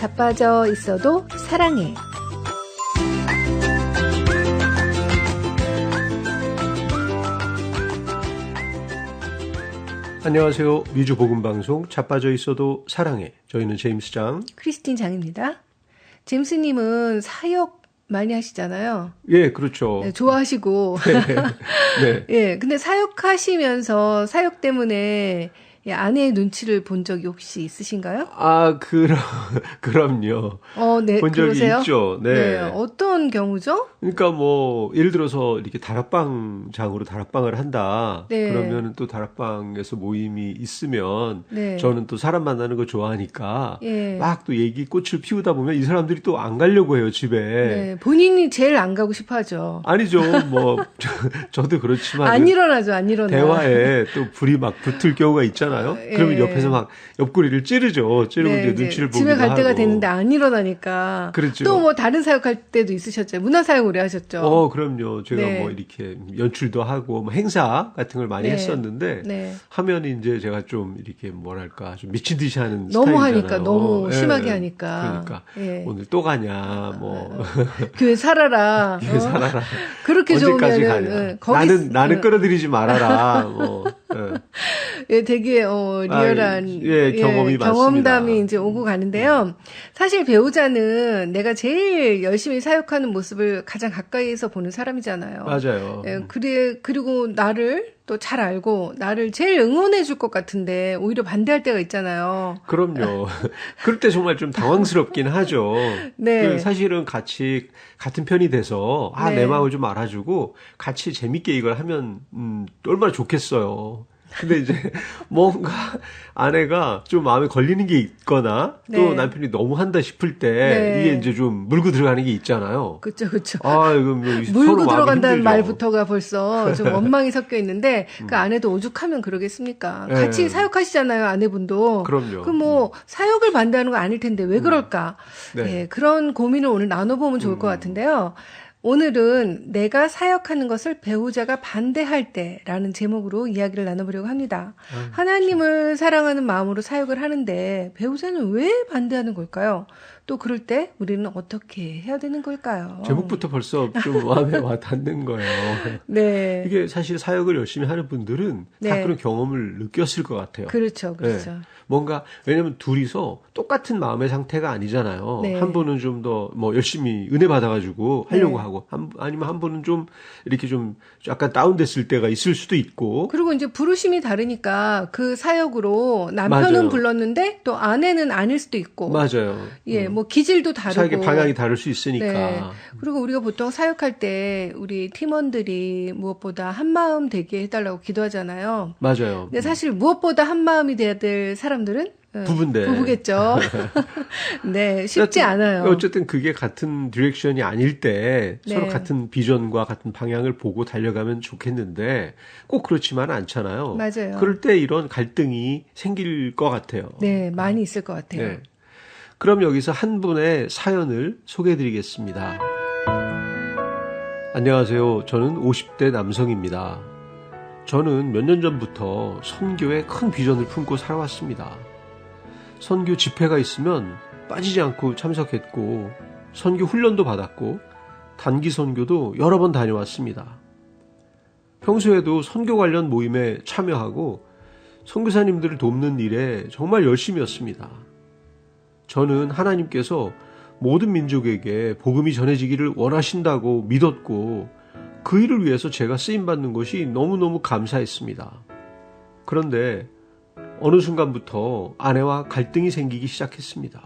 자빠져 있어도 사랑해. 안녕하세요. 미주 복음방송 자빠져 있어도 사랑해. 저희는 제임스 장, 크리스틴 장입니다. 제임스님은 사역 많이 하시잖아요. 예, 그렇죠. 네, 좋아하시고. 네. 예, 근데 사역하시면서 사역 때문에 아내의 눈치를 본 적이 혹시 있으신가요? 아, 그럼요. 네, 본 적이 그러세요? 있죠. 네. 네, 어떤 경우죠? 그러니까 뭐 예를 들어서 이렇게 다락방장으로 다락방을 한다. 네. 그러면 또 다락방에서 모임이 있으면 네. 저는 또 사람 만나는 거 좋아하니까 예. 막 또 얘기 꽃을 피우다 보면 이 사람들이 또 안 가려고 해요, 집에. 네, 본인이 제일 안 가고 싶어 하죠. 아니죠. 뭐 저도 그렇지만 안 일어나죠, 안 일어나. 대화에 또 불이 막 붙을 경우가 있잖아요. 예. 그러면 옆에서 막 옆구리를 찌르죠. 찌르고 네, 이제 눈치를 보기도 집에 갈 하고. 때가 됐는데 안 일어나니까. 그렇죠. 또 뭐 다른 사역할 때도 있으셨죠. 문화사역 오래 하셨죠. 그럼요. 제가 네. 뭐 이렇게 연출도 하고 뭐 행사 같은 걸 많이 네. 했었는데 네. 하면 이제 제가 좀 이렇게 뭐랄까 좀 미친 듯이 하는 너무 스타일이잖아요. 하니까, 너무 예. 심하게 하니까. 그러니까 예. 오늘 또 가냐 뭐 교회 살아라. 교회 살아라. 그렇게 언제까지 좋으면은, 가냐. 거기 나는 끌어들이지 말아라. 뭐. 예. 예, 되게 리얼한 경험이 많습니다. 경험담이 이제 오고 가는데요. 사실 배우자는 내가 제일 열심히 사역하는 모습을 가장 가까이에서 보는 사람이잖아요. 맞아요. 예, 그리고 나를 또 잘 알고 나를 제일 응원해 줄 것 같은데 오히려 반대할 때가 있잖아요. 그럼요. 그럴 때 정말 좀 당황스럽긴 하죠. 네. 사실은 같이 같은 편이 돼서 네. 내 마음을 좀 알아주고 같이 재밌게 이걸 하면 얼마나 좋겠어요. 근데 이제 뭔가 아내가 좀 마음에 걸리는 게 있거나 또 네. 남편이 너무 한다 싶을 때 네. 이게 이제 좀 물고 들어가는 게 있잖아요. 그렇죠. 아, 이거 뭐 물고 서로 마음이 들어간다는 힘들죠. 말부터가 벌써 좀 원망이 섞여 있는데 그 아내도 오죽하면 그러겠습니까? 네. 같이 사역하시잖아요, 아내분도. 그럼요. 그럼 뭐 사역을 반대하는 거 아닐 텐데 왜 그럴까? 네. 예, 그런 고민을 오늘 나눠보면 좋을 것 같은데요. 오늘은 내가 사역하는 것을 배우자가 반대할 때라는 제목으로 이야기를 나눠보려고 합니다. 하나님을 사랑하는 마음으로 사역을 하는데 배우자는 왜 반대하는 걸까요? 또 그럴 때 우리는 어떻게 해야 되는 걸까요? 제목부터 벌써 좀 마음에 와 닿는 거예요. 네. 이게 사실 사역을 열심히 하는 분들은 네. 다 그런 경험을 느꼈을 것 같아요. 그렇죠. 네. 뭔가 왜냐면 둘이서 똑같은 마음의 상태가 아니잖아요. 네. 한 분은 좀 더 뭐 열심히 은혜 받아가지고 하려고 네. 하고 아니면 한 분은 좀 이렇게 좀 약간 다운됐을 때가 있을 수도 있고. 그리고 이제 부르심이 다르니까 그 사역으로 남편은 맞아요. 불렀는데 또 아내는 아닐 수도 있고. 맞아요. 예, 뭐 기질도 다르고. 사역의 방향이 다를 수 있으니까. 네. 그리고 우리가 보통 사역할 때 우리 팀원들이 무엇보다 한 마음 되게 해달라고 기도하잖아요. 맞아요. 근데 사실 무엇보다 한 마음이 돼야 될 사람들은 부부인데. 부부겠죠. 네, 쉽지 않아요. 어쨌든 그게 같은 디렉션이 아닐 때 네. 서로 같은 비전과 같은 방향을 보고 달려가면 좋겠는데 꼭 그렇지만 않잖아요. 맞아요. 그럴 때 이런 갈등이 생길 것 같아요. 네, 많이 있을 것 같아요. 네. 그럼 여기서 한 분의 사연을 소개해드리겠습니다. 안녕하세요. 저는 50대 남성입니다. 저는 몇 년 전부터 선교에 큰 비전을 품고 살아왔습니다. 선교 집회가 있으면 빠지지 않고 참석했고 선교 훈련도 받았고 단기 선교도 여러 번 다녀왔습니다. 평소에도 선교 관련 모임에 참여하고 선교사님들을 돕는 일에 정말 열심이었습니다. 저는 하나님께서 모든 민족에게 복음이 전해지기를 원하신다고 믿었고 그 일을 위해서 제가 쓰임받는 것이 너무너무 감사했습니다. 그런데 어느 순간부터 아내와 갈등이 생기기 시작했습니다.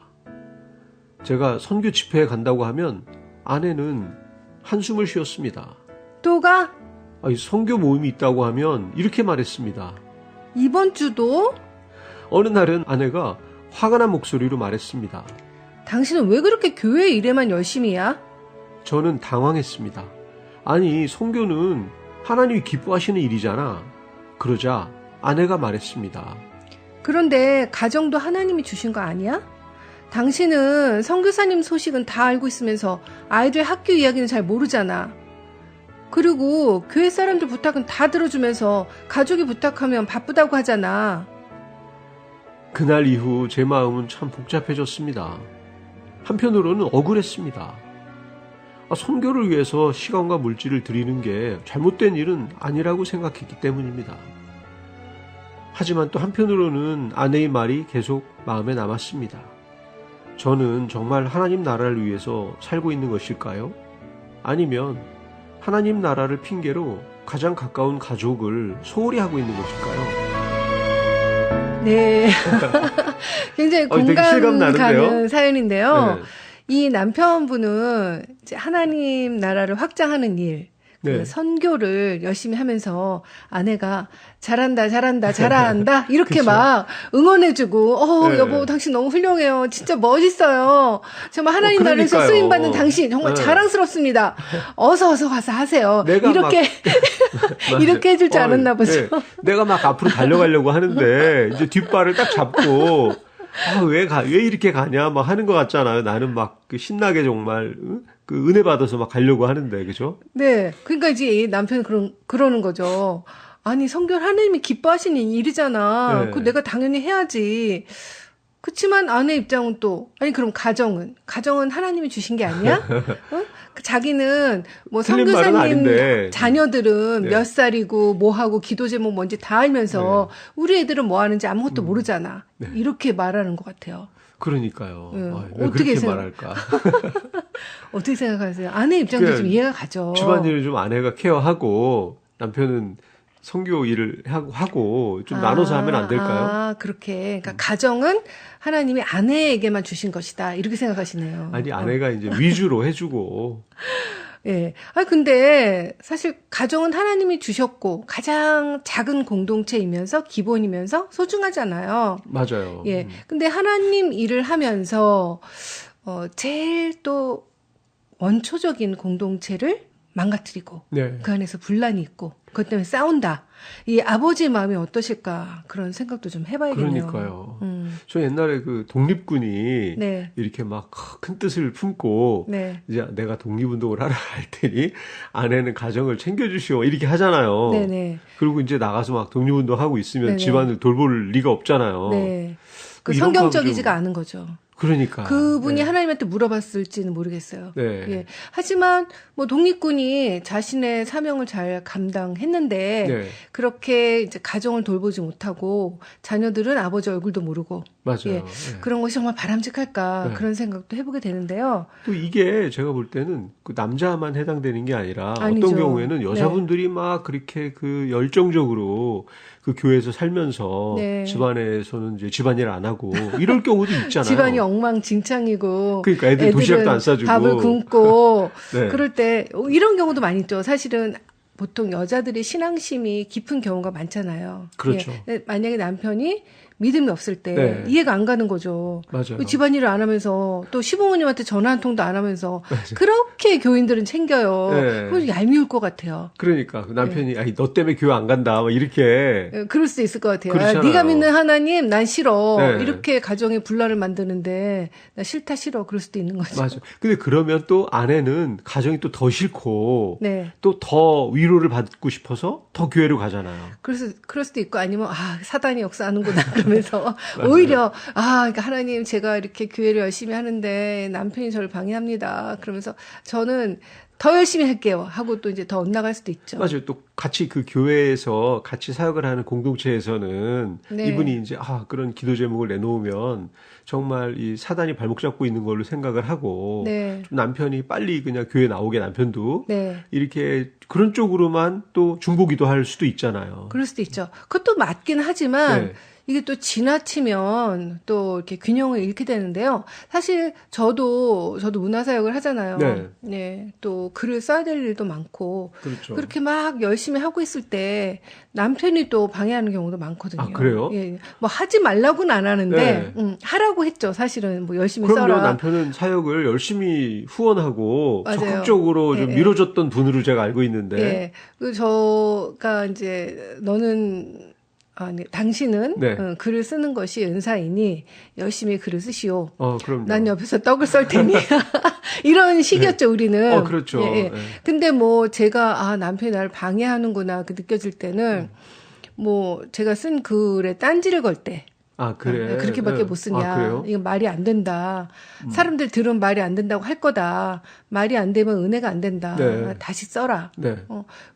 제가 선교 집회에 간다고 하면 아내는 한숨을 쉬었습니다. 또 가? 선교 모임이 있다고 하면 이렇게 말했습니다. 이번 주도? 어느 날은 아내가 화가 난 목소리로 말했습니다. 당신은 왜 그렇게 교회 일에만 열심히야? 저는 당황했습니다. 아니, 선교는 하나님이 기뻐하시는 일이잖아. 그러자 아내가 말했습니다. 그런데 가정도 하나님이 주신 거 아니야? 당신은 선교사님 소식은 다 알고 있으면서 아이들 학교 이야기는 잘 모르잖아. 그리고 교회 사람들 부탁은 다 들어주면서 가족이 부탁하면 바쁘다고 하잖아. 그날 이후 제 마음은 참 복잡해졌습니다. 한편으로는 억울했습니다. 선교를 위해서 시간과 물질을 드리는 게 잘못된 일은 아니라고 생각했기 때문입니다. 하지만 또 한편으로는 아내의 말이 계속 마음에 남았습니다. 저는 정말 하나님 나라를 위해서 살고 있는 것일까요? 아니면 하나님 나라를 핑계로 가장 가까운 가족을 소홀히 하고 있는 것일까요? 네. 굉장히 되게 공감 실감 나는데요? 가는 사연인데요. 네. 이 남편분은 이제 하나님 나라를 확장하는 일, 그 네. 선교를 열심히 하면서 아내가 잘한다, 잘한다, 잘한다 이렇게 그쵸. 막 응원해주고, 네. 여보 당신 너무 훌륭해요, 진짜 멋있어요, 정말 하나님 나라에서 그러니까요. 쓰임 받는 당신 정말 네. 자랑스럽습니다. 어서 가서 하세요. 내가 이렇게 맞아요. 이렇게 해줄 줄 알았나 보죠. 네. 내가 막 앞으로 달려가려고 하는데 이제 뒷발을 딱 잡고 왜 이렇게 가냐 막 하는 것 같잖아요. 나는 막 그 신나게 정말 그 은혜 받아서 막 가려고 하는데, 그죠? 네. 그러니까 이제 이 남편은 그러는 거죠. 아니, 성결 하나님이 기뻐하시는 일이잖아. 네. 그거 내가 당연히 해야지. 그치만 아내 입장은 또, 아니, 그럼 가정은 하나님이 주신 게 아니야? 그 자기는 뭐 틀린 말은 선교사님 아닌데. 자녀들은 네. 몇 살이고 뭐 하고 기도 제목 뭔지 다 알면서 우리 애들은 뭐 하는지 아무것도 모르잖아. 네. 이렇게 말하는 것 같아요. 그러니까요. 네. 왜 어떻게 그렇게 생각- 말할까? 어떻게 생각하세요? 아내 입장도 그러니까 좀 이해가 가죠. 집안일을 좀 아내가 케어하고 남편은 선교 일을 하고 좀 나눠서 하면 안 될까요? 그렇게. 그러니까 가정은 하나님이 아내에게만 주신 것이다. 이렇게 생각하시네요. 아니, 아내가 이제 위주로 해주고. 예. 근데 사실 가정은 하나님이 주셨고 가장 작은 공동체이면서 기본이면서 소중하잖아요. 맞아요. 예. 근데 하나님 일을 하면서 제일 또 원초적인 공동체를 망가뜨리고 네. 그 안에서 분란이 있고 그것 때문에 싸운다. 이 아버지의 마음이 어떠실까 그런 생각도 좀 해봐야겠네요. 그러니까요. 저 옛날에 그 독립군이 네. 이렇게 막 큰 뜻을 품고 네. 이제 내가 독립운동을 하러 갈 테니 아내는 가정을 챙겨주시오 이렇게 하잖아요. 네네. 그리고 이제 나가서 막 독립운동 하고 있으면 네네. 집안을 돌볼 리가 없잖아요. 네. 그 이런 성경적이지가 거 좀- 않은 거죠. 그러니까 그분이 네. 하나님한테 물어봤을지는 모르겠어요. 네. 예. 하지만 뭐 독립군이 자신의 사명을 잘 감당했는데 네. 그렇게 이제 가정을 돌보지 못하고 자녀들은 아버지 얼굴도 모르고 맞아요. 예. 네. 그런 것이 정말 바람직할까 네. 그런 생각도 해보게 되는데요. 또 이게 제가 볼 때는 그 남자만 해당되는 게 아니라 아니죠. 어떤 경우에는 여자분들이 막 그렇게 그 열정적으로 그 교회에서 살면서 네. 집안에서는 이제 집안일 안 하고 이럴 경우도 있잖아요. 집안이 엉망진창이고 그러니까 애들 도시락도 안 싸주고 밥을 굶고 네. 그럴 때 이런 경우도 많이 있죠. 사실은 보통 여자들이 신앙심이 깊은 경우가 많잖아요. 그렇죠. 예. 만약에 남편이 믿음이 없을 때 네. 이해가 안 가는 거죠. 맞아요. 집안일을 안 하면서 또 시부모님한테 전화 한 통도 안 하면서 그렇게 교인들은 챙겨요. 네. 그럼 얄미울 것 같아요. 그러니까 그 남편이 아니 너 때문에 교회 안 간다 막 이렇게 예, 그럴 수도 있을 것 같아요. 그렇잖아요. 네가 믿는 하나님 난 싫어. 네. 이렇게 가정에 분란을 만드는데 나 싫다 싫어. 그럴 수도 있는 거죠. 맞아. 근데 그러면 또 아내는 가정이 또 더 싫고 네. 또 더 위로를 받고 싶어서 더 교회로 가잖아요. 그럴 수도 있고 아니면 사단이 역사하는구나 그러면서 오히려 그러니까 하나님 제가 이렇게 교회를 열심히 하는데 남편이 저를 방해합니다. 그러면서 저는 더 열심히 할게요 하고 또 이제 더 엇나갈 수도 있죠. 맞아요. 또 같이 그 교회에서 같이 사역을 하는 공동체에서는 네. 이분이 이제 그런 기도 제목을 내놓으면 정말 이 사단이 발목 잡고 있는 걸로 생각을 하고 네. 좀 남편이 빨리 그냥 교회 나오게 남편도 네. 이렇게 그런 쪽으로만 또 중보기도 할 수도 있잖아요. 그럴 수도 있죠. 그것도 맞긴 하지만 네. 이게 또 지나치면 또 이렇게 균형을 잃게 되는데요. 사실 저도 문화사역을 하잖아요. 네. 네. 또 글을 써야 될 일도 많고 그렇죠. 그렇게 막 열심히 하고 있을 때 남편이 또 방해하는 경우도 많거든요. 아, 그래요? 예. 뭐 하지 말라고는 안 하는데 네. 하라고 했죠. 사실은 뭐 열심히 그럼요. 써라. 남편은 사역을 열심히 후원하고 맞아요. 적극적으로 좀 예, 밀어줬던 분으로 제가 알고 있는데 예. 그 저가 이제 네, 당신은 네. 글을 쓰는 것이 은사이니 열심히 글을 쓰시오. 그럼요. 난 옆에서 떡을 썰 테니 이런 식이었죠 우리는. 그렇죠. 예, 예. 네. 근데 뭐 제가 남편이 나를 방해하는구나 그 느껴질 때는 뭐 제가 쓴 글에 딴지를 걸 때 아, 그래. 그렇게밖에 네. 못 쓰냐. 아, 그래요? 이건 말이 안 된다. 사람들 들으면 말이 안 된다고 할 거다. 말이 안 되면 은혜가 안 된다. 네. 다시 써라. 네.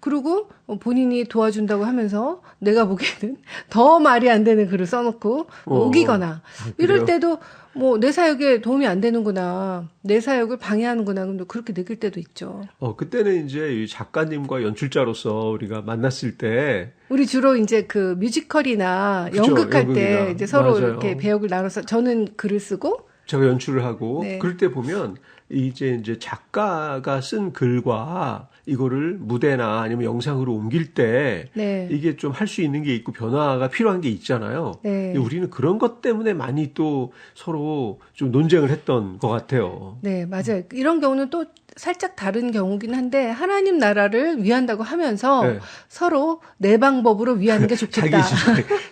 그리고 본인이 도와준다고 하면서 내가 보기에는 더 말이 안 되는 글을 써놓고 우기거나 이럴 그래요? 때도 뭐 내 사역에 도움이 안 되는구나. 내 사역을 방해하는구나. 근데 그렇게 느낄 때도 있죠. 그때는 이제 이 작가님과 연출자로서 우리가 만났을 때 우리 주로 이제 그 뮤지컬이나 그쵸, 연극할 때 연극이나. 이제 서로 맞아요. 이렇게 배역을 나눠서 저는 글을 쓰고 제가 연출을 하고 네. 그럴 때 보면 이제 작가가 쓴 글과 이거를 무대나 아니면 영상으로 옮길 때 네. 이게 좀 할 수 있는 게 있고 변화가 필요한 게 있잖아요. 네. 우리는 그런 것 때문에 많이 또 서로 좀 논쟁을 했던 것 같아요. 네, 맞아요. 이런 경우는 또 살짝 다른 경우긴 한데 하나님 나라를 위한다고 하면서 네. 서로 내 방법으로 위하는 게 좋겠다.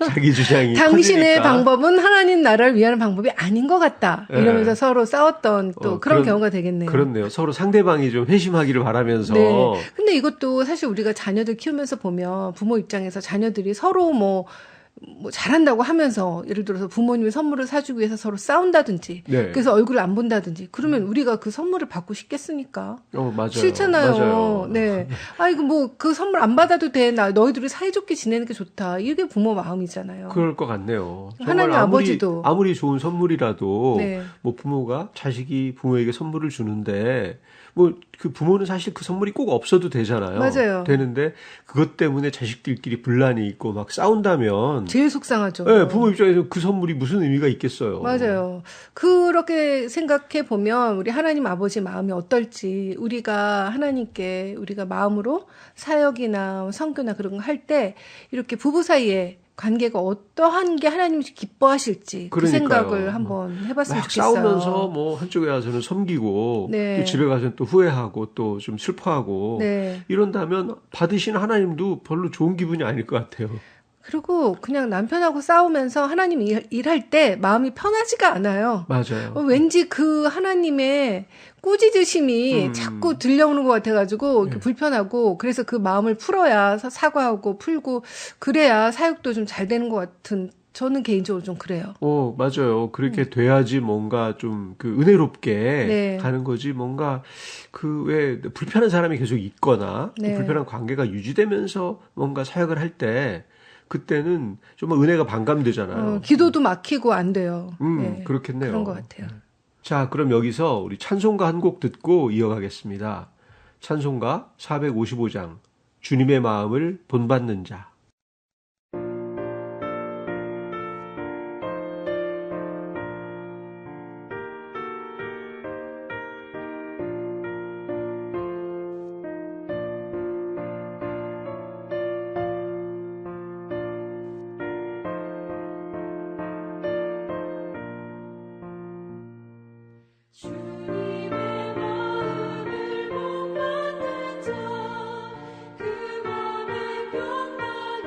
자기 주장이 당신의 커지니까. 방법은 하나님 나라를 위하는 방법이 아닌 것 같다. 네. 이러면서 서로 싸웠던 또 그런 그런 경우가 되겠네요. 그렇네요. 서로 상대방이 좀 회심하기를 바라면서. 네. 근데 이것도 사실 우리가 자녀들 키우면서 보면 부모 입장에서 자녀들이 서로 뭐 잘한다고 하면서 예를 들어서 부모님이 선물을 사주기 위해서 서로 싸운다든지 네. 그래서 얼굴을 안 본다든지 그러면 우리가 그 선물을 받고 싶겠습니까? 맞아요. 싫잖아요. 맞아요. 네. 이거 뭐 그 선물 안 받아도 돼. 너희들이 사이좋게 지내는 게 좋다. 이게 부모 마음이잖아요. 그럴 것 같네요. 하나님 정말 아버지도. 아무리 좋은 선물이라도 네. 뭐 부모가 자식이 부모에게 선물을 주는데 뭐 그 부모는 사실 그 선물이 꼭 없어도 되잖아요. 맞아요. 되는데 그것 때문에 자식들끼리 분란이 있고 막 싸운다면 제일 속상하죠. 네, 부모 입장에서 그 선물이 무슨 의미가 있겠어요. 맞아요. 그렇게 생각해 보면 우리 하나님 아버지 마음이 어떨지 우리가 하나님께 우리가 마음으로 사역이나 선교나 그런 거 할 때 이렇게 부부 사이에 관계가 어떠한 게 하나님이 기뻐하실지 그 그러니까요. 생각을 한번 해봤으면 막 좋겠어요. 싸우면서 뭐 한쪽에 와서는 섬기고 네. 또 집에 가서는 또 후회하고 또 좀 슬퍼하고 네. 이런다면 받으신 하나님도 별로 좋은 기분이 아닐 것 같아요. 그리고 그냥 남편하고 싸우면서 하나님 일할 때 마음이 편하지가 않아요. 맞아요. 왠지 그 하나님의 꾸짖으심이 자꾸 들려오는 것 같아가지고 이렇게 불편하고 그래서 그 마음을 풀어야 사과하고 풀고 그래야 사역도 좀 잘 되는 것 같은 저는 개인적으로 좀 그래요. 맞아요. 그렇게 돼야지 뭔가 좀 그 은혜롭게 네. 가는 거지 뭔가 그 왜 불편한 사람이 계속 있거나 네. 불편한 관계가 유지되면서 뭔가 사역을 할 때 그때는 정말 은혜가 반감되잖아요. 기도도 막히고 안 돼요. 네. 그렇겠네요. 그런 것 같아요. 자, 그럼 여기서 우리 찬송가 한 곡 듣고 이어가겠습니다. 찬송가 455장 주님의 마음을 본받는 자. 주님의 마음을 본받는 자, 그 맘에 평안을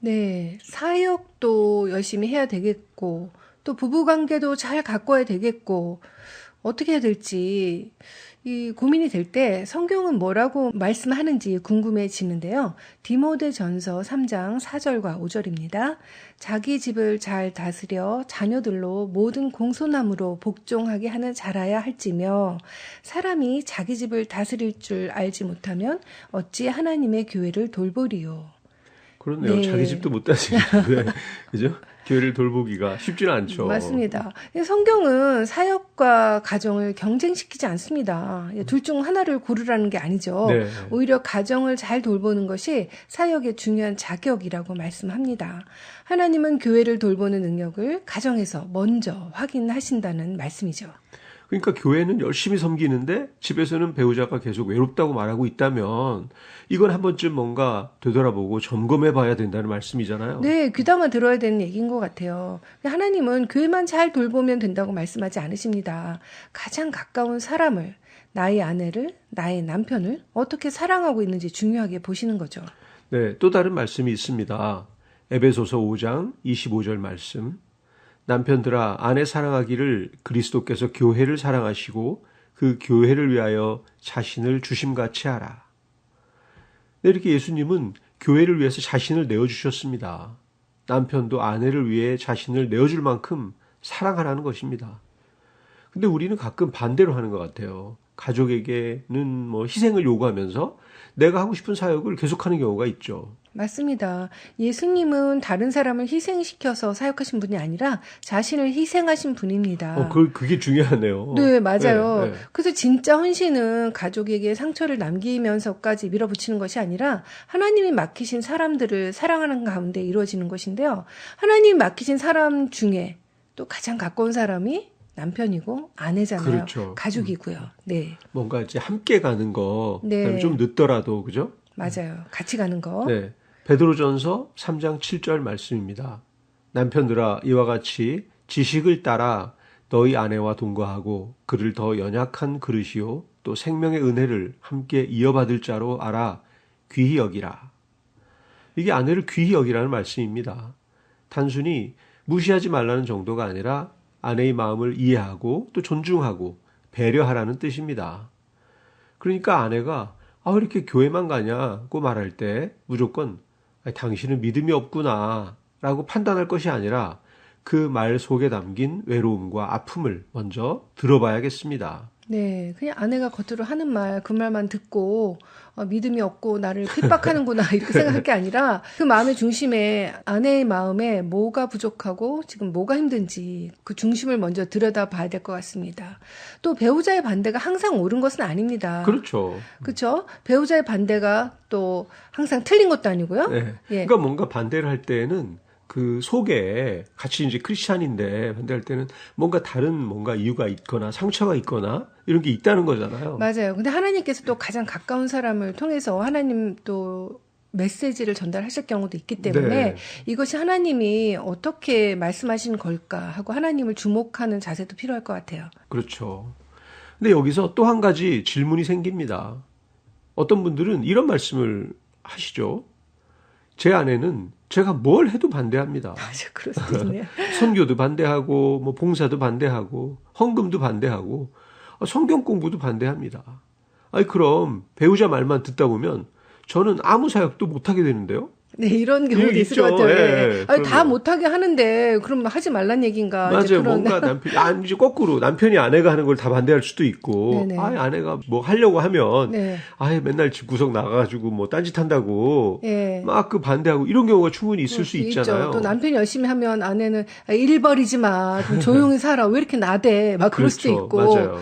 네, 사역도 열심히 해야 되겠고, 또 부부관계도 잘 가꿔야 되겠고, 어떻게 해야 될지 이 고민이 될 때 성경은 뭐라고 말씀하는지 궁금해지는데요. 디모데전서 3장 4절과 5절입니다. 자기 집을 잘 다스려 자녀들로 모든 공손함으로 복종하게 하는 자라야 할지며 사람이 자기 집을 다스릴 줄 알지 못하면 어찌 하나님의 교회를 돌보리요. 그렇네요. 네. 자기 집도 못 다스리는데 그죠? 교회를 돌보기가 쉽지는 않죠. 맞습니다. 성경은 사역과 가정을 경쟁시키지 않습니다. 둘 중 하나를 고르라는 게 아니죠. 네. 오히려 가정을 잘 돌보는 것이 사역의 중요한 자격이라고 말씀합니다. 하나님은 교회를 돌보는 능력을 가정에서 먼저 확인하신다는 말씀이죠. 그러니까 교회는 열심히 섬기는데 집에서는 배우자가 계속 외롭다고 말하고 있다면 이건 한 번쯤 뭔가 되돌아보고 점검해 봐야 된다는 말씀이잖아요. 네, 귀담아 들어야 되는 얘기인 것 같아요. 하나님은 교회만 잘 돌보면 된다고 말씀하지 않으십니다. 가장 가까운 사람을, 나의 아내를, 나의 남편을 어떻게 사랑하고 있는지 중요하게 보시는 거죠. 네, 또 다른 말씀이 있습니다. 에베소서 5장 25절 말씀. 남편들아 아내 사랑하기를 그리스도께서 교회를 사랑하시고 그 교회를 위하여 자신을 주심같이 하라. 네, 이렇게 예수님은 교회를 위해서 자신을 내어주셨습니다. 남편도 아내를 위해 자신을 내어줄 만큼 사랑하라는 것입니다. 근데 우리는 가끔 반대로 하는 것 같아요. 가족에게는 뭐 희생을 요구하면서 내가 하고 싶은 사역을 계속하는 경우가 있죠. 맞습니다. 예수님은 다른 사람을 희생시켜서 사역하신 분이 아니라 자신을 희생하신 분입니다. 그게 중요하네요. 네, 맞아요. 네, 네. 그래서 진짜 헌신은 가족에게 상처를 남기면서까지 밀어붙이는 것이 아니라 하나님이 맡기신 사람들을 사랑하는 가운데 이루어지는 것인데요. 하나님이 맡기신 사람 중에 또 가장 가까운 사람이 남편이고 아내잖아요. 그렇죠. 가족이고요. 네. 뭔가 이제 함께 가는 거, 네. 그다음에 좀 늦더라도, 그죠? 맞아요. 같이 가는 거. 네. 베드로전서 3장 7절 말씀입니다. 남편들아 이와 같이 지식을 따라 너희 아내와 동거하고 그를 더 연약한 그릇이요 또 생명의 은혜를 함께 이어받을 자로 알아 귀히 여기라. 이게 아내를 귀히 여기라는 말씀입니다. 단순히 무시하지 말라는 정도가 아니라 아내의 마음을 이해하고 또 존중하고 배려하라는 뜻입니다. 그러니까 아내가 왜 이렇게 교회만 가냐고 말할 때 무조건 당신은 믿음이 없구나 라고 판단할 것이 아니라 그 말 속에 담긴 외로움과 아픔을 먼저 들어봐야겠습니다. 네, 그냥 아내가 겉으로 하는 말, 그 말만 듣고 믿음이 없고 나를 핍박하는구나 이렇게 생각할 게 아니라 그 마음의 중심에 아내의 마음에 뭐가 부족하고 지금 뭐가 힘든지 그 중심을 먼저 들여다 봐야 될 것 같습니다. 또 배우자의 반대가 항상 옳은 것은 아닙니다. 그렇죠. 그렇죠? 배우자의 반대가 또 항상 틀린 것도 아니고요. 네. 예. 그러니까 뭔가 반대를 할 때는 그 속에 같이 이제 크리스찬인데 반대할 때는 뭔가 다른 뭔가 이유가 있거나 상처가 있거나 이런 게 있다는 거잖아요. 맞아요. 근데 하나님께서 또 가장 가까운 사람을 통해서 하나님 또 메시지를 전달하실 경우도 있기 때문에 네. 이것이 하나님이 어떻게 말씀하시는 걸까 하고 하나님을 주목하는 자세도 필요할 것 같아요. 그렇죠. 근데 여기서 또 한 가지 질문이 생깁니다. 어떤 분들은 이런 말씀을 하시죠. 제 아내는 제가 뭘 해도 반대합니다. 맞아, 그럴 수도 있네요. 선교도 반대하고 뭐 봉사도 반대하고 헌금도 반대하고 성경 공부도 반대합니다. 그럼 배우자 말만 듣다 보면 저는 아무 사역도 못하게 되는데요. 네, 이런 경우도 있을 있죠. 것 같아요. 예, 아니, 다 그러면. 못하게 하는데 그럼 하지 말란 얘기인가? 이제 맞아요. 뭔가 남편이 이제 거꾸로 남편이 아내가 하는 걸 다 반대할 수도 있고, 네네. 아내가 뭐 하려고 하면, 네. 맨날 집 구석 나가가지고 뭐 딴짓한다고 예. 막 그 반대하고 이런 경우가 충분히 있을 수 있잖아요. 있죠. 또 남편이 열심히 하면 아내는 일 버리지 마, 좀 조용히 살아. 왜 이렇게 나대? 막 그럴 수도 그렇죠. 있고. 맞아요.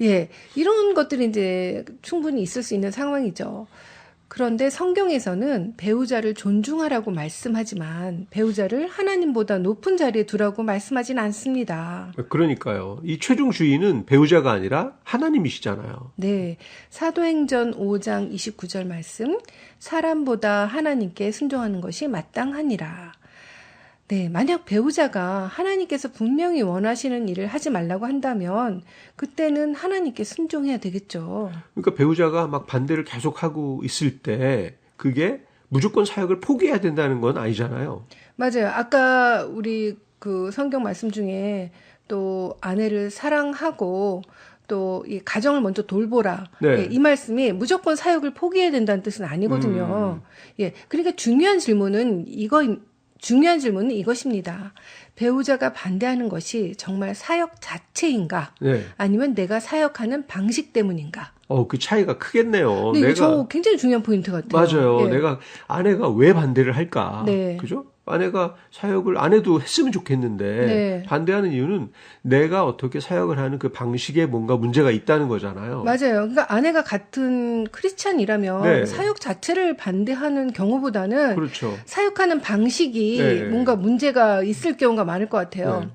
예, 이런 것들이 이제 충분히 있을 수 있는 상황이죠. 그런데 성경에서는 배우자를 존중하라고 말씀하지만 배우자를 하나님보다 높은 자리에 두라고 말씀하진 않습니다. 그러니까요. 이 최종주의는 배우자가 아니라 하나님이시잖아요. 네, 사도행전 5장 29절 말씀, 사람보다 하나님께 순종하는 것이 마땅하니라. 네, 만약 배우자가 하나님께서 분명히 원하시는 일을 하지 말라고 한다면 그때는 하나님께 순종해야 되겠죠. 그러니까 배우자가 막 반대를 계속하고 있을 때 그게 무조건 사역을 포기해야 된다는 건 아니잖아요. 맞아요. 아까 우리 그 성경 말씀 중에 또 아내를 사랑하고 또 이 가정을 먼저 돌보라. 네. 예, 이 말씀이 무조건 사역을 포기해야 된다는 뜻은 아니거든요. 예, 그러니까 중요한 질문은 이것입니다. 배우자가 반대하는 것이 정말 사역 자체인가? 네. 아니면 내가 사역하는 방식 때문인가? 그 차이가 크겠네요. 네, 저 굉장히 중요한 포인트 같아요. 맞아요. 예. 아내가 왜 반대를 할까? 네. 그죠? 아내가 사역을 아내도 했으면 좋겠는데 네. 반대하는 이유는 내가 어떻게 사역을 하는 그 방식에 뭔가 문제가 있다는 거잖아요. 맞아요. 그러니까 아내가 같은 크리스찬이라면 네. 사역 자체를 반대하는 경우보다는 그렇죠. 사역하는 방식이 네. 뭔가 문제가 있을 경우가 많을 것 같아요. 네.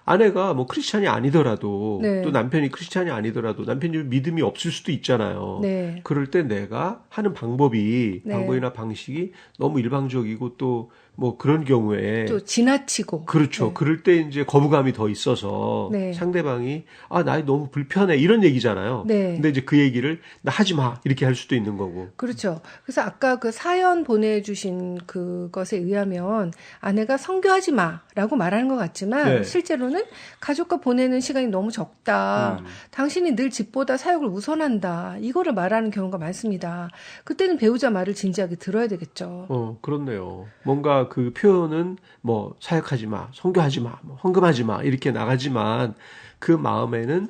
아내가 뭐 크리스찬이 아니더라도 네. 또 남편이 크리스찬이 아니더라도 남편이 믿음이 없을 수도 있잖아요. 네. 그럴 때 내가 하는 방법이나 방식이 너무 일방적이고 또 뭐 그런 경우에 또 지나치고. 그렇죠. 네. 그럴 때 이제 거부감이 더 있어서 네. 상대방이 나 너무 불편해 이런 얘기잖아요. 네. 근데 이제 그 얘기를 나 하지 마 이렇게 할 수도 있는 거고. 그렇죠. 그래서 아까 그 사연 보내주신 그것에 의하면 아내가 선교하지 마라고 말하는 것 같지만 네. 실제로는 가족과 보내는 시간이 너무 적다. 당신이 늘 집보다 사역을 우선한다. 이거를 말하는 경우가 많습니다. 그때는 배우자 말을 진지하게 들어야 되겠죠. 그렇네요. 뭔가 그 표현은 뭐 사역하지 마, 선교하지 마, 뭐 헌금하지 마 이렇게 나가지만 그 마음에는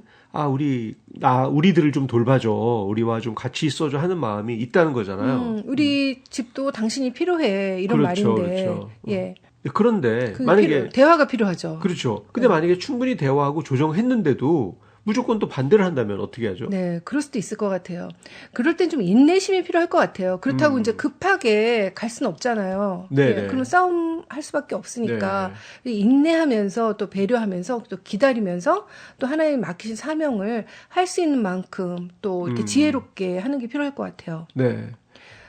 우리들을 좀 돌봐줘, 우리와 좀 같이 있어줘 하는 마음이 있다는 거잖아요. 우리 집도 당신이 필요해 이런 그렇죠, 말인데, 그렇죠. 예. 그런데 만약에 대화가 필요하죠. 그렇죠. 근데 만약에 충분히 대화하고 조정했는데도 무조건 또 반대를 한다면 어떻게 하죠? 네, 그럴 수도 있을 것 같아요. 그럴 땐 좀 인내심이 필요할 것 같아요. 그렇다고 이제 급하게 갈 수는 없잖아요. 네, 예, 네. 그럼 싸움 할 수밖에 없으니까 인내하면서 또 배려하면서 또 기다리면서 또 하나님 맡기신 사명을 할 수 있는 만큼 또 이렇게 지혜롭게 하는 게 필요할 것 같아요. 네.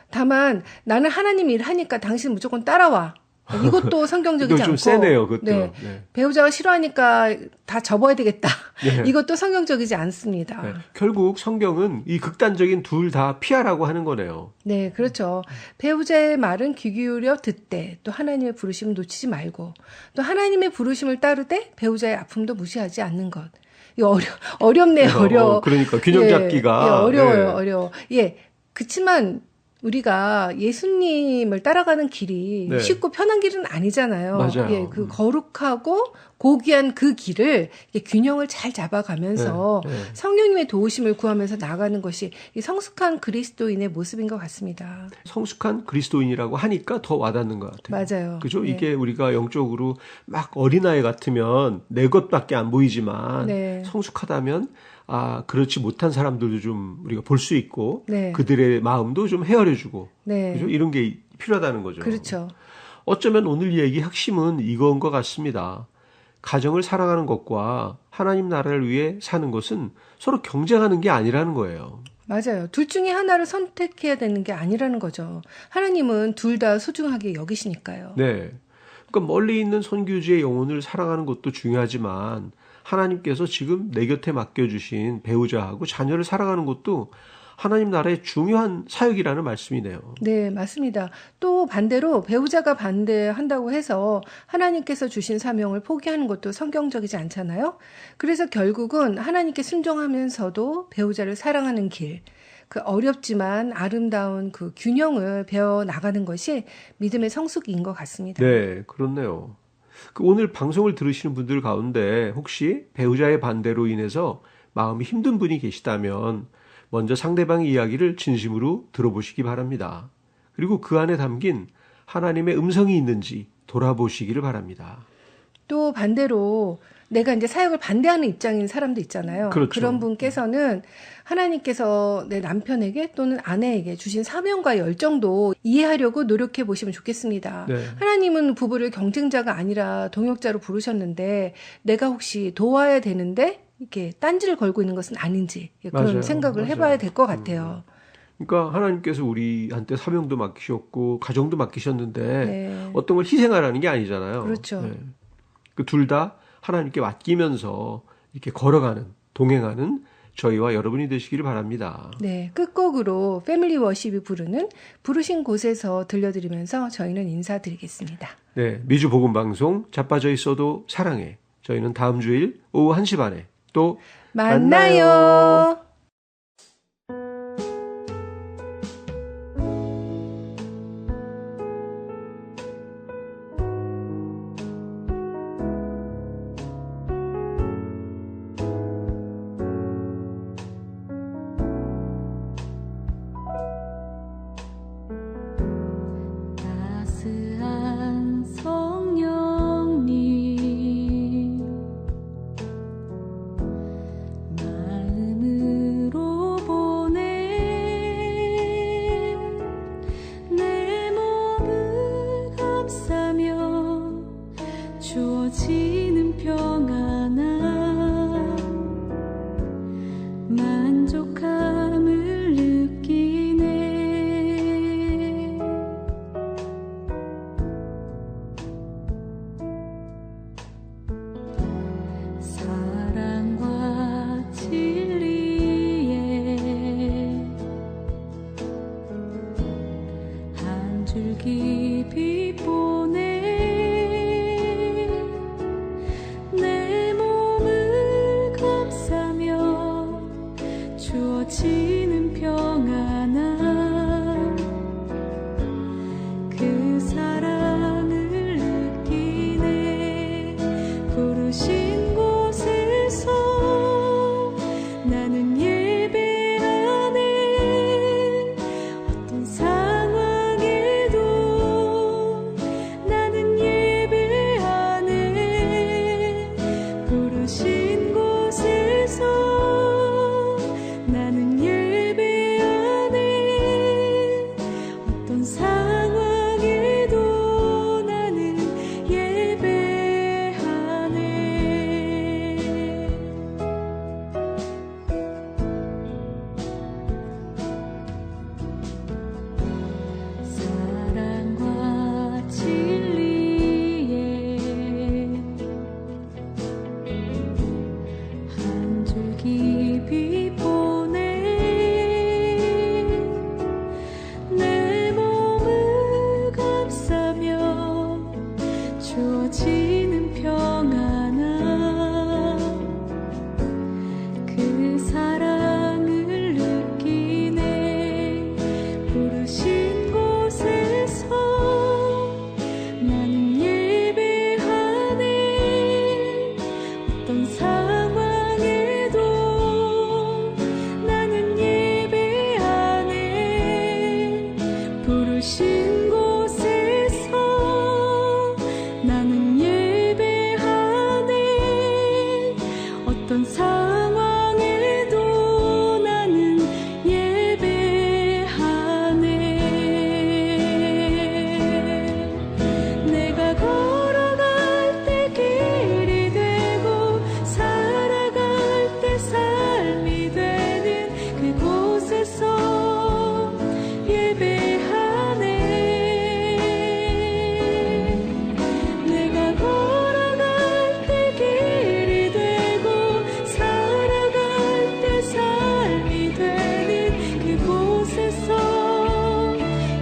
다만 나는 하나님 일 하니까 당신 무조건 따라와. 이것도 성경적이지 이거 좀 않고. 세네요, 그것도. 네. 네. 배우자가 싫어하니까 다 접어야 되겠다. 네. 이것도 성경적이지 않습니다. 네. 결국 성경은 이 극단적인 둘 다 피하라고 하는 거네요. 네, 그렇죠. 배우자의 말은 귀 기울여 듣되 또 하나님의 부르심을 놓치지 말고 또 하나님의 부르심을 따르되 배우자의 아픔도 무시하지 않는 것. 이거 어렵네요, 어려워. 그러니까 균형 잡기가. 예, 어려워요, 네. 어려워. 예, 그치만 우리가 예수님을 따라가는 길이 네. 쉽고 편한 길은 아니잖아요. 맞아요. 예, 그 거룩하고 고귀한 그 길을 균형을 잘 잡아가면서 네, 네. 성령님의 도우심을 구하면서 나가는 것이 이 성숙한 그리스도인의 모습인 것 같습니다. 성숙한 그리스도인이라고 하니까 더 와닿는 것 같아요. 맞아요. 그죠? 네. 이게 우리가 영적으로 막 어린아이 같으면 내 것밖에 안 보이지만 네. 성숙하다면 그렇지 못한 사람들도 좀 우리가 볼 수 있고 네. 그들의 마음도 좀 헤아려주고 네. 그죠? 이런 게 필요하다는 거죠. 그렇죠. 어쩌면 오늘 얘기 핵심은 이건 것 같습니다. 가정을 사랑하는 것과 하나님 나라를 위해 사는 것은 서로 경쟁하는 게 아니라는 거예요. 맞아요. 둘 중에 하나를 선택해야 되는 게 아니라는 거죠. 하나님은 둘 다 소중하게 여기시니까요. 네. 그러니까 멀리 있는 선교지의 영혼을 사랑하는 것도 중요하지만 하나님께서 지금 내 곁에 맡겨주신 배우자하고 자녀를 사랑하는 것도 하나님 나라의 중요한 사역이라는 말씀이네요. 네, 맞습니다. 또 반대로 배우자가 반대한다고 해서 하나님께서 주신 사명을 포기하는 것도 성경적이지 않잖아요. 그래서 결국은 하나님께 순종하면서도 배우자를 사랑하는 길, 그 어렵지만 아름다운 그 균형을 배워 나가는 것이 믿음의 성숙인 것 같습니다. 네, 그렇네요. 오늘 방송을 들으시는 분들 가운데 혹시 배우자의 반대로 인해서 마음이 힘든 분이 계시다면 먼저 상대방의 이야기를 진심으로 들어보시기 바랍니다. 그리고 그 안에 담긴 하나님의 음성이 있는지 돌아보시기를 바랍니다. 또 반대로 내가 이제 사역을 반대하는 입장인 사람도 있잖아요. 그렇죠. 그런 분께서는 하나님께서 내 남편에게 또는 아내에게 주신 사명과 열정도 이해하려고 노력해 보시면 좋겠습니다. 네. 하나님은 부부를 경쟁자가 아니라 동역자로 부르셨는데 내가 혹시 도와야 되는데 이렇게 딴지를 걸고 있는 것은 아닌지 그런 맞아요. 생각을 맞아요. 해봐야 될 것 같아요. 그러니까 하나님께서 우리한테 사명도 맡기셨고 가정도 맡기셨는데 네. 어떤 걸 희생하라는 게 아니잖아요. 그렇죠. 그 둘 다 하나님께 맡기면서 이렇게 걸어가는 동행하는 저희와 여러분이 되시기를 바랍니다. 네, 끝곡으로 패밀리 워십이 부르는 부르신 곳에서 들려드리면서 저희는 인사드리겠습니다. 네, 미주 복음 방송 자빠져 있어도 사랑해. 저희는 다음 주일 오후 1시 반에 또 만나요. 따스한 성령님 마음으로 보내 내 몸을 감싸며 주어지는 평안함 만족함을 느끼네 사랑과 진리에 한 줄기 빛 보내 내 몸을 감싸며 주어지는 평안함 그 사랑을 느끼네 부르신 곳에서 나는 예배하네 어떤 상황에도 나는 예배하네 부르신 곳에서 나는 예배하네 어떤 상황에도 나는 예배하네 사랑과 진리에 한 줄기 빛 보내 내 몸을 감싸며 주어지는 평안함 그 사랑을 느끼네 부르신 곳에서 나는 예배하네 어떤 상황에도 나는 예배하네 부르신 곳에서 나는 예배하네 어떤 상황에도 나는 예배하네 내가 걸어갈 때 길이 되고 살아갈 때 삶이 되는 그곳에서 예배하네 내가 걸어갈 때 길이 되고 살아갈 때 삶이 되는 그곳에서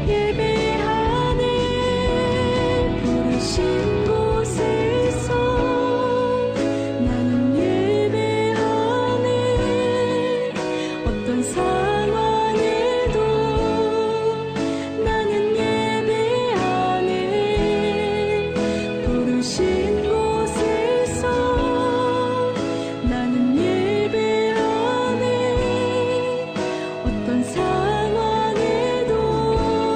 예배하네 부르신 곳에서 나는 예배하네 어떤 상황에도 나는 예배하네 부르신 곳에서 나는 예배하네 어떤 상황에도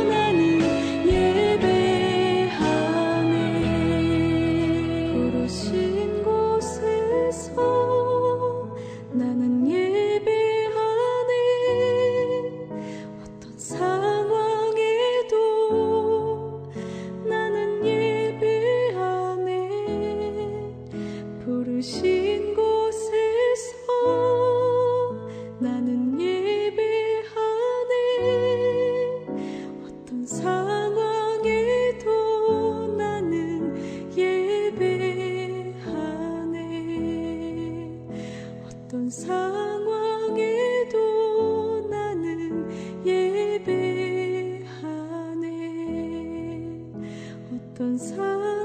나는 예배하네 부르신 곳에서 나는 예배하네 어떤 상황에도 나는 예배하네 부르신 곳에서 나는 예배하네 어떤 상황에도 나는 예배하네 어떤 상황 어떤 사람